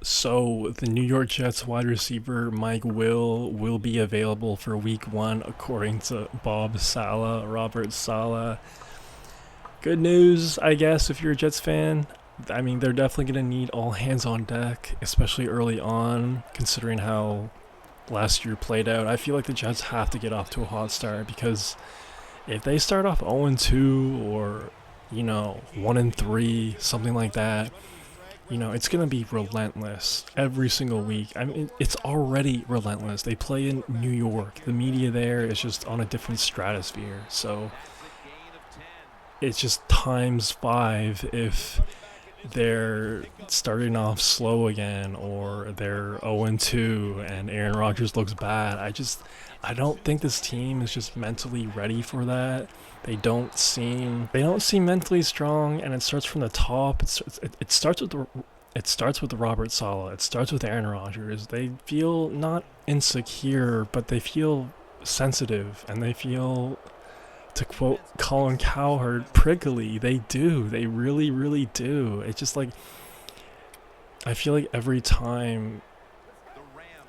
So the New York Jets wide receiver Mike will be available for Week 1, according to Robert Sala. Good news, I guess, if you're a Jets fan. I mean, they're definitely going to need all hands on deck, especially early on, considering how last year played out. I feel like the Jets have to get off to a hot start because if they start off 0-2 or 1-3, something like that, it's going to be relentless every single week. I mean, it's already relentless. They play in New York. The media there is just on a different stratosphere. So it's just times five if they're starting off slow again or they're 0-2 and Aaron Rodgers looks bad. I don't think this team is just mentally ready for that. They don't seem mentally strong, and it starts from the top. It starts with Robert Saleh. It starts with Aaron Rodgers. They feel not insecure, but they feel sensitive, and they feel, to quote Colin Cowherd, prickly. They do. They really, really do. It's just like, I feel like every time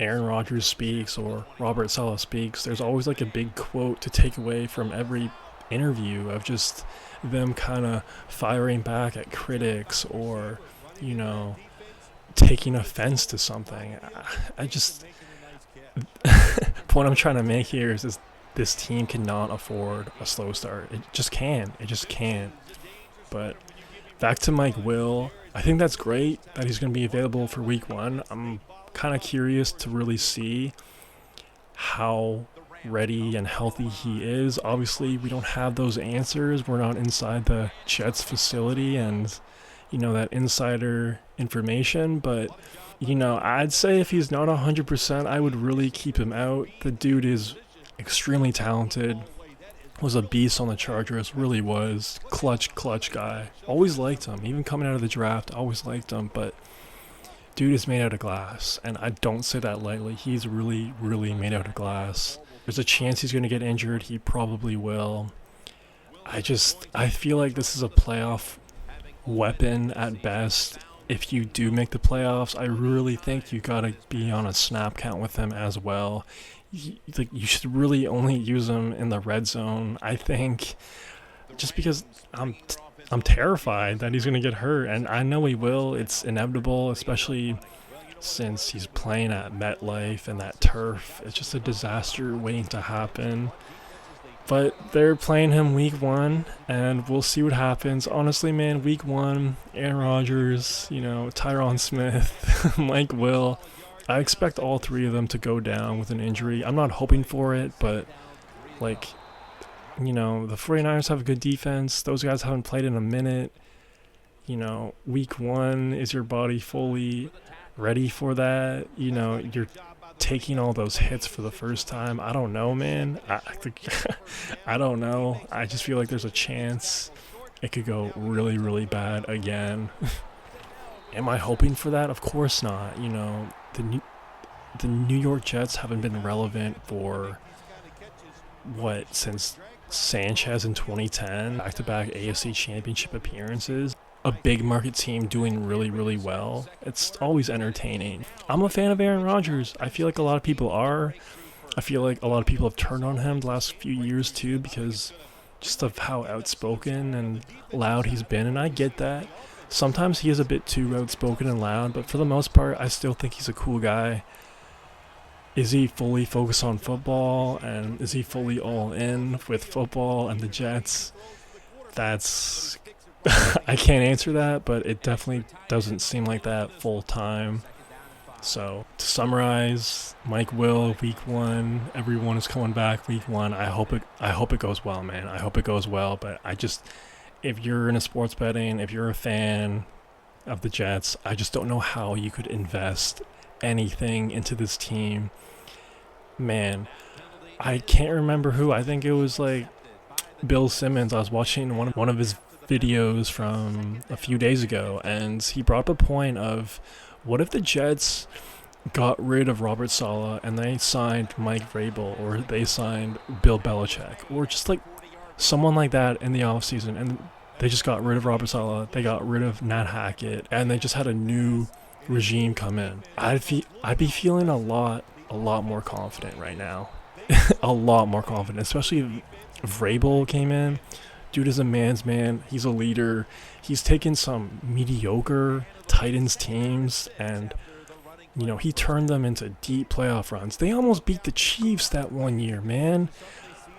Aaron Rodgers speaks or Robert Saleh speaks, there's always like a big quote to take away from every interview of just them kind of firing back at critics or, you know, taking offense to something. I just, the point I'm trying to make here is this team cannot afford a slow start. It just can. It just can't. But back to Mike Will. I think that's great that he's going to be available for Week 1. I'm kind of curious to really see how ready and healthy he is. Obviously, we don't have those answers. We're not inside the Jets facility and, that insider information. But, I'd say if he's not 100%, I would really keep him out. The dude is extremely talented. Was a beast on the Chargers, really was. Clutch guy. Always liked him. Even coming out of the draft, always liked him. But dude is made out of glass, and I don't say that lightly. He's really, really made out of glass. There's a chance he's going to get injured. He probably will. I feel like this is a playoff weapon at best. If you do make the playoffs, I really think you got to be on a snap count with him as well. You should really only use him in the red zone, I think, just because I'm terrified that he's going to get hurt, and I know he will. It's inevitable, especially since he's playing at MetLife and that turf. It's just a disaster waiting to happen. But they're playing him Week 1, and we'll see what happens. Honestly, man, Week 1, Aaron Rodgers, Tyron Smith, Mike Will, I expect all three of them to go down with an injury. I'm not hoping for it, but, the 49ers have a good defense. Those guys haven't played in a minute. Week 1, is your body fully ready for that? You're taking all those hits for the first time. I don't know, man. I don't know. I just feel like there's a chance it could go really, really bad again. Am I hoping for that? Of course not. The New York Jets haven't been relevant for since Sanchez in 2010, back-to-back AFC Championship appearances. A big market team doing really, really well. It's always entertaining. I'm a fan of Aaron Rodgers. I feel like a lot of people are. I feel like a lot of people have turned on him the last few years too because just of how outspoken and loud he's been, and I get that. Sometimes he is a bit too outspoken and loud, but for the most part, I still think he's a cool guy. Is he fully focused on football, and is he fully all in with football and the Jets? That's I can't answer that, but it definitely doesn't seem like that full time. So to summarize, Mike Will, Week 1, everyone is coming back Week 1. I hope it goes well, man. I hope it goes well. But if you're in a sports betting, if you're a fan of the Jets, I just don't know how you could invest anything into this team. Man, I can't remember who. I think it was Bill Simmons. I was watching one of his videos from a few days ago, and he brought up a point of, what if the Jets got rid of Robert Saleh and they signed Mike Vrabel, or they signed Bill Belichick, or just someone like that in the offseason, and they just got rid of Robert Saleh, they got rid of Nat Hackett, and they just had a new regime come in, I'd be feeling a lot more confident right now. A lot more confident, especially if Vrabel came in. Dude is a man's man. He's a leader. He's taken some mediocre Titans teams and he turned them into deep playoff runs. They almost beat the Chiefs that one year, man.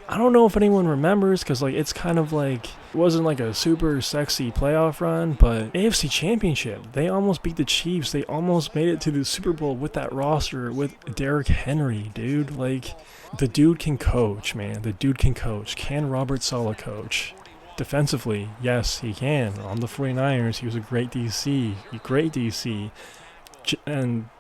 I don't know if anyone remembers because it's kind of like it wasn't like a super sexy playoff run, but AFC Championship, they almost beat the Chiefs. They almost made it to the Super Bowl with that roster with Derrick Henry, dude. The dude can coach, man. The dude can coach. Can Robert Saleh coach? Defensively, yes, he can. On the 49ers, he was a great DC. Great DC. And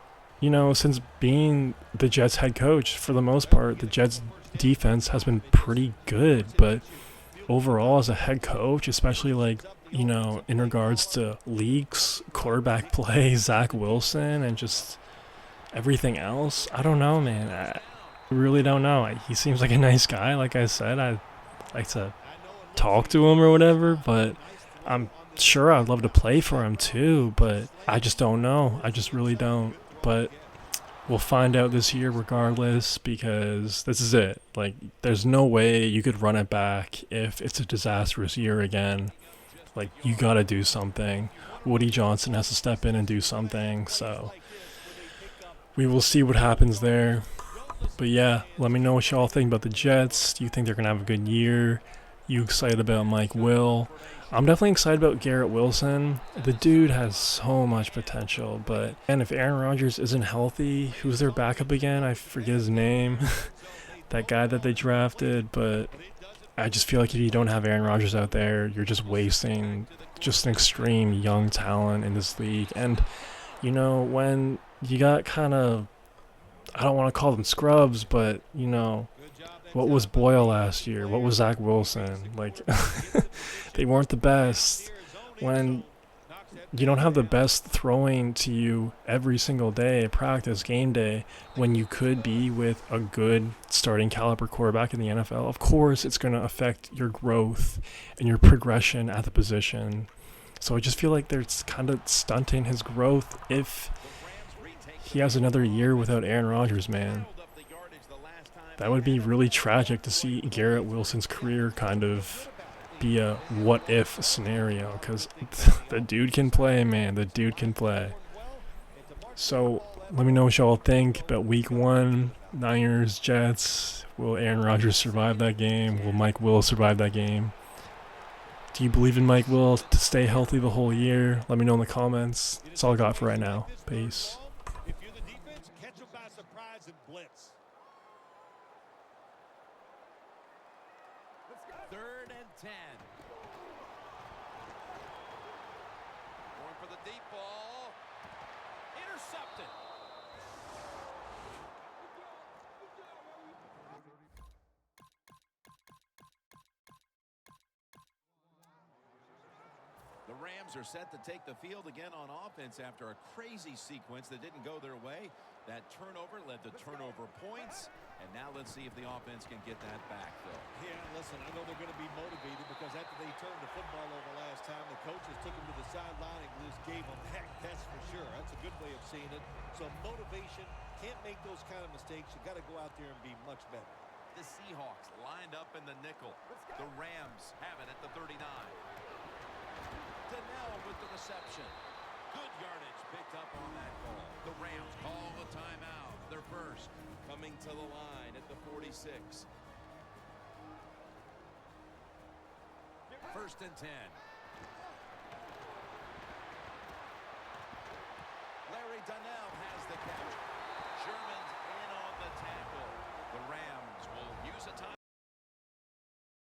since being the Jets head coach, for the most part, the Jets defense has been pretty good, but overall as a head coach, especially in regards to leaks, quarterback play, Zach Wilson, and just everything else, I don't know, man. I really don't know. He seems like a nice guy. Like I said, I'd like to talk to him or whatever, but I'm sure I'd love to play for him too, but I just don't know. I just really don't. But we'll find out this year regardless, because this is it. There's no way you could run it back if it's a disastrous year again. You gotta do something. Woody Johnson has to step in and do something, so we will see what happens there. But yeah, let me know what y'all think about the Jets. Do you think they're gonna have a good year? You excited about Mike Will? I'm definitely excited about Garrett Wilson. The dude has so much potential, but if Aaron Rodgers isn't healthy, who's their backup again? I forget his name. That guy that they drafted, but I just feel like if you don't have Aaron Rodgers out there, you're just wasting just an extreme young talent in this league. And, when you got kind of, I don't want to call them scrubs, but, what was Boyle last year? What was Zach Wilson? They weren't the best. When you don't have the best throwing to you every single day, practice, game day, when you could be with a good starting caliber quarterback in the NFL, of course it's going to affect your growth and your progression at the position. So I just feel like they're kind of stunting his growth if he has another year without Aaron Rodgers, man. That would be really tragic to see Garrett Wilson's career kind of be a what-if scenario, because the dude can play, man. The dude can play. So let me know what y'all think about Week 1, Niners, Jets. Will Aaron Rodgers survive that game? Will Mike Will survive that game? Do you believe in Mike Will to stay healthy the whole year? Let me know in the comments. That's all I got for right now. Peace. Third and 10. Going for the deep ball. Intercepted. The Rams are set to take the field again on offense after a crazy sequence that didn't go their way. That turnover led to turnover points. And now let's see if the offense can get that back, Phil. Yeah, listen, I know they're going to be motivated because after they turned the football over last time, the coaches took them to the sideline and just gave them heck, that's for sure. That's a good way of seeing it. So motivation, can't make those kind of mistakes. You got to go out there and be much better. The Seahawks lined up in the nickel. The Rams have it at the 39. Donnell with the reception. Good yardage picked up on that ball. The Rams call the timeout. Their first. Coming to the line at the 46. First and 10.